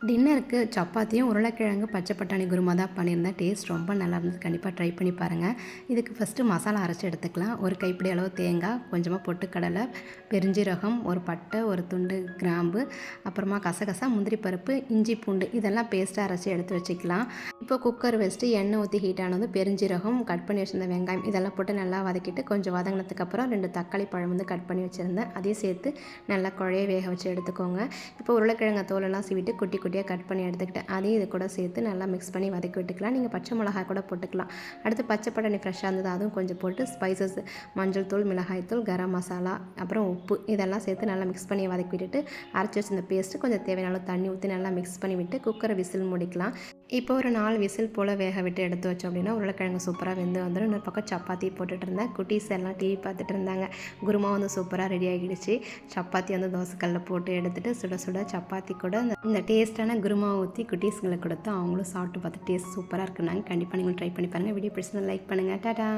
டின்னருக்கு சப்பாத்தியும் உருளைக்கிழங்கு பச்சை பட்டாணி குருமா தான் பண்ணியிருந்தேன். டேஸ்ட் ரொம்ப நல்லா இருந்தது. கண்டிப்பாக ட்ரை பண்ணி பாருங்கள். இதுக்கு ஃபஸ்ட்டு மசாலா அரைச்சி எடுத்துக்கலாம். ஒரு கைப்பிடி அளவு தேங்காய், கொஞ்சமாக பொட்டுக்கடலை, பெருஞ்சீரகம், ஒரு பட்டை, ஒரு துண்டு கிராம்பு, அப்புறமா கசகசா, முந்திரி பருப்பு, இஞ்சி பூண்டு இதெல்லாம் பேஸ்ட்டாக அரைச்சி எடுத்து வச்சுக்கலாம். இப்போ குக்கர் வச்சுட்டு எண்ணெய் ஊற்றி ஹீட் ஆனது பெருஞ்சீரகம், கட் பண்ணி வச்சுருந்த வெங்காயம் இதெல்லாம் போட்டு நல்லா வதக்கிட்டு கொஞ்சம் வதங்கினதுக்கப்புறம் 2 தக்காளி பழம் வந்து கட் பண்ணி வச்சுருந்தேன். அதையும் சேர்த்து நல்லா குழைய வேக வச்சு எடுத்துக்கோங்க. இப்போ உருளைக்கிழங்கு தோலெல்லாம் சீவிட்டு குட்டி குட்டியாக கட் பண்ணி எடுத்துக்கிட்டேன். அதையும் இது கூட சேர்த்து நல்லா மிக்ஸ் பண்ணி வதக்கி விட்டுக்கலாம். நீங்கள் பச்சை மிளகாய் கூட போட்டுக்கலாம். அடுத்து பச்சை பட்டாணி ஃப்ரெஷ்ஷாக இருந்தது அதுவும் கொஞ்சம் போட்டு ஸ்பைசஸ் மஞ்சள் தூள், மிளகாய் தூள், கரம் மசாலா, அப்புறம் உப்பு இதெல்லாம் சேர்த்து நல்லா மிக்ஸ் பண்ணி வதக்கி விட்டுட்டு அரைச்சி வச்சிருந்த பேஸ்ட்டு கொஞ்சம் தேவையான அளவு தண்ணி ஊற்றி நல்லா மிக்ஸ் பண்ணி விட்டு குக்கரை விசில் முடிக்கலாம். இப்போ ஒரு 4 விசில் போல் வேக விட்டு எடுத்து வச்சோம் அப்படின்னா உருளைக்கிழங்கு சூப்பராக வெந்து வந்துடும். இன்னொரு பக்கம் சப்பாத்தி போட்டுட்டு இருந்தேன். குட்டீஸ் எல்லாம் டிவி பார்த்துட்டு இருந்தாங்க. குருமா வந்து சூப்பராக ரெடி ஆகிடுச்சு. சப்பாத்தி வந்து தோசைக்கல்லில் போட்டு எடுத்துகிட்டு சுட சுட சப்பாத்தி கூட இந்த டேஸ்ட்டான குருமாவை ஊற்றி குட்டீஸ்களுக்கு கொடுத்து அவங்களும் சாப்பிட்டு பார்த்து டேஸ்ட் சூப்பராக இருக்குன்னாங்க. கண்டிப்பாக நீங்கள் ட்ரை பண்ணி பாருங்கள். வீடியோ பிடிச்சிருந்தா லைக் பண்ணுங்கள். டாடா.